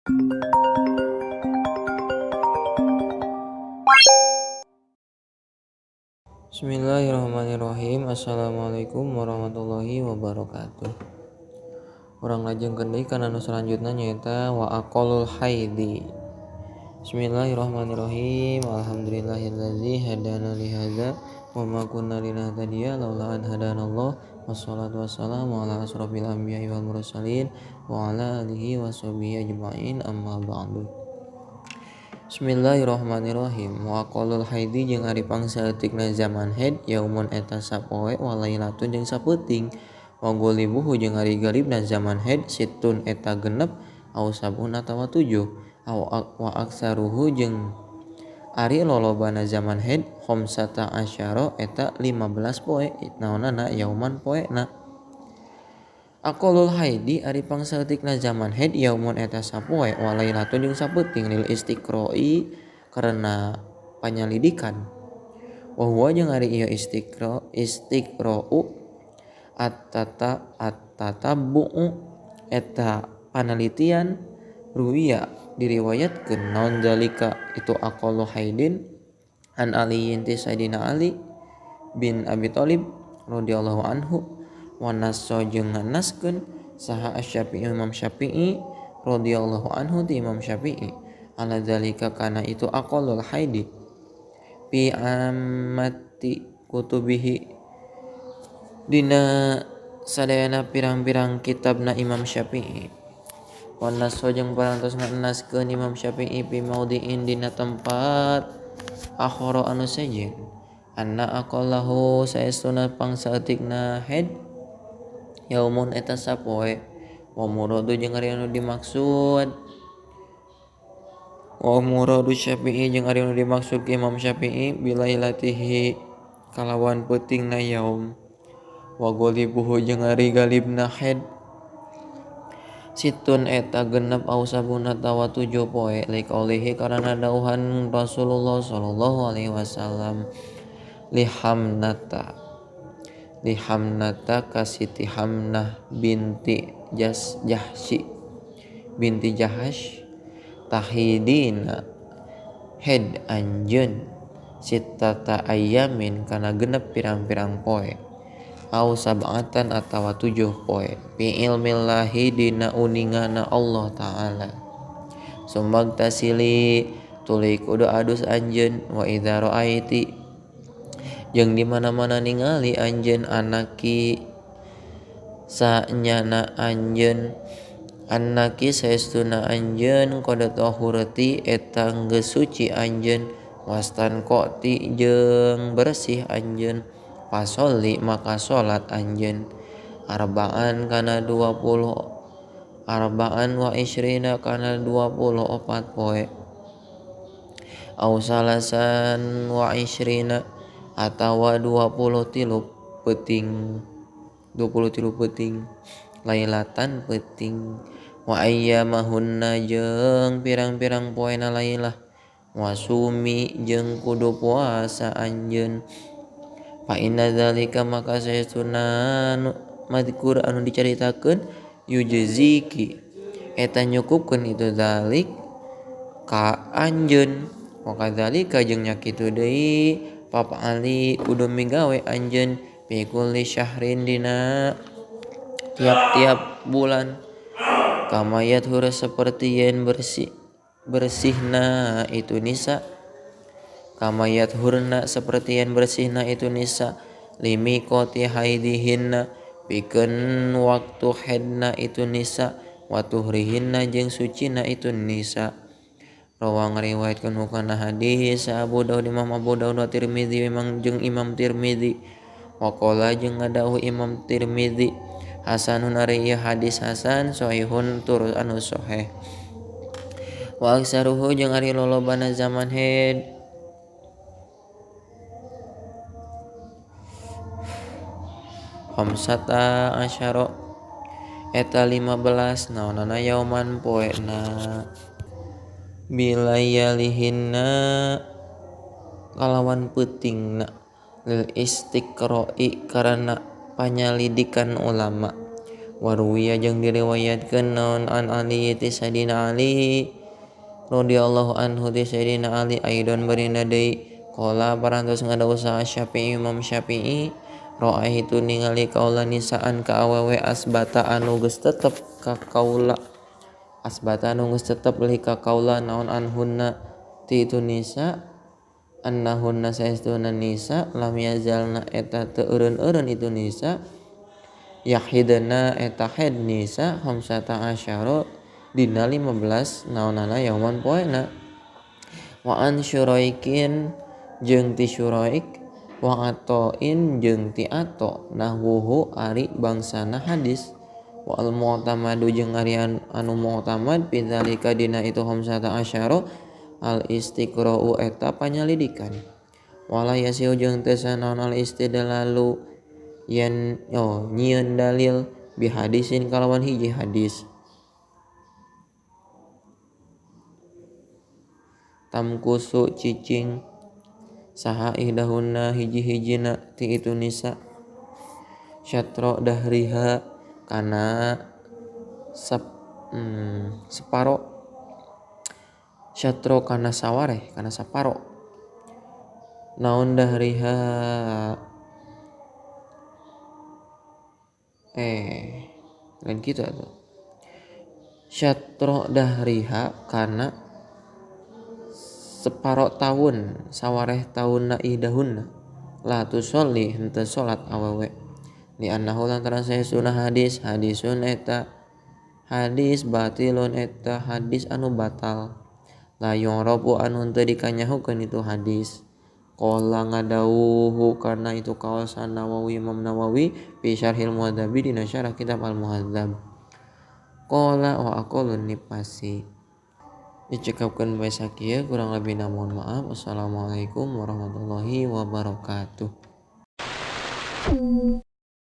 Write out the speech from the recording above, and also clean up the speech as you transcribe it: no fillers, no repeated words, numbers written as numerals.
Bismillahirrahmanirrahim. Assalamualaikum warahmatullahi wabarakatuh. Urang lajeng kendai kana anu selanjutna nyaeta wa aqallul haidi. Bismillahirrahmanirrahim. Alhamdulillahillazi hadana li hadza wa ma kunna linahtadiya laula an hadanallah. Wassalatu wassalamu ala asrofil anbiya'i wal mursalin wa ala alihi washabihi ajma'in, amma ba'du. Bismillahirrahmanirrahim. Wa aqallul haidi jeung ari pangsaeutikna zaman haid yaumun eta sapoe walailatun jeung sapeuting. Wa golibuhu jeung ari galibna zaman haid situn eta genep au sabun atawa 7. Wa aksaruhu jeung ari lolobana zaman haid khamsata asyara eta 15 poe. Naonana yauman poena. Aqallul haidi ari pangsaeutikna zaman haid yaumun eta sapoe walailatun jeung sapeuting lil istiqra'i karena panyalidikan. Wa huwa jeung ari ieu istiqra'u at-tatabbu'u eta panalitian ruwiya diriwayatkeun naon zalika itu aqallu haidin an aliyin ti sayyidina Ali bin Abi Thalib radhiyallahu anhu wa nasso jeung nganaskeun saha Asy-Syafi'i Imam Syafi'i radhiyallahu anhu ti Imam Syafi'i ala zalika kana itu aqallul haidi fi ammati kutubihi dina sadayana pirang-pirang kitabna Imam Syafi'i. Wa nasso jeung parantos nganaskeun Imam Syafi'i fi maudhi'in dina tempat akhara anu sejen anna aqallahu saestuna pangsaeutikna haid yaumun eta sapoe wa muradu jeung ari anu dimaksud Syafi'i jeung ari anu dimaksud Imam Syafi'i bilailatihi kalawan peutingna yaum wa golibuhu jeung ari galibna haid situn eta genep au sabun atawa 7 poe liqaulihi karana dauhan Rasulullah sallallahu alaihi wasallam lihamnata kasiti Hamnah binti Jahash tahidina haid anjeun sittata ayyamin kana genep pirang-pirang poe au sab'atan atawa 7 poe fi ilmillahi dina uningana Allah taala sumbag tasili tuluy kudu adus anjeun wa idza ra'aiti jeung di mana-mana ningali anjeun anaki sanyana anjeun annaki saestuna anjeun qad tahurati eta geus suci anjeun wastan qoti jeung bersih anjeun pasolli maka salat anjeun arba'an wa isyrina kana 24 poe au salasan wa isyrina atawa 23 peuting lailatan peuting wa ayyamahunna jeung pirang-pirang poena lailah wasumi jeung kudu puasa anjeun fa inna zalika maka saestuna madkur anu dicaritakeun yujziki eta nyukupkeun itu zalik ka anjeun wa kadzalika jeung nya kitu deui Papa Ali kudu migawe anjeun fi kulli syahrin dina tiap-tiap bulan kamayat hura saperti yen bersihna itu nisa kamayat hurna saperti yen bersihna itu nisa limi qoti haidihinna pikeun waktu haidna itu nisa wa tuhrihinna jeung sucina itu nisa. Rawang riwayatkeun hukana hadis Abu Daud Imam Abu Daud wa Tirmidzi memang jeung Imam Tirmidzi wa qala jeung ngadawuh Imam Tirmidzi hasanun ari ieu hadis hasan sahihun tur anu sahih wa aksaruhu jeung ari lolobana zaman haid khamsata asyara eta 15 naonana yauman poena bilayalihinna kalawan peutingna lil istiqra'i karena panyalidikan ulama Waruwiya jeung diriwayatkeun naon an Ali ti Sayyidina Ali radhiyallahu anhu ti Sayyidina Ali aidon beurinna deui qala parantos ngadawuh Syafi'i Imam Syafi'i ra'aitu ningali kaula nisaan ka awewe asbata anu geus tetep ka kaula asbata anu geus tetep li ka kaula naon anhunna ti itu nisa annahunna saestuna nisa lam yazalna eta teu eureun-eureun itu nisa yahidna eta haid nisa khamsata asyara dina 15 naonana yauman poena wa an syuraikin jeung ti syuraik wa atoin jeung ti ato nahwuhu ari bangsana hadis wa al mu'tamadu jeung ari anu mu'tamad pidzalika dina itu khamsata asyara al istiqra'u eta panyalidikan wala yasiu jeung teu sanaon al istidlalu yen nyieun dalil bihadisin kalawan hiji hadis tamkusu cicing saha ihdahunna hiji-hijina ti itu nisa syatro dahriha kana separo syatro kana sawareh kana saparo naon dahriha lain kitu atuh syatro dahriha kana separo tahun sawareh tahunna ihdahunna la tusolli henteu salat awewe li annahu lantaran saestuna hadisun eta hadis batilun eta hadis anu batal la yu'rabu anu teu dikanyahukeun itu hadis qala ngadawuhu karena itu kawasan Nawawi Imam Nawawi fi Syarhil Muhadzabi dina syarah kitab Al Muhadzab qala wa aqulun nipasi dicekapkeun bae sakieu kurang lebihna mohon maaf. Wassalamualaikum warahmatullahi wabarakatuh.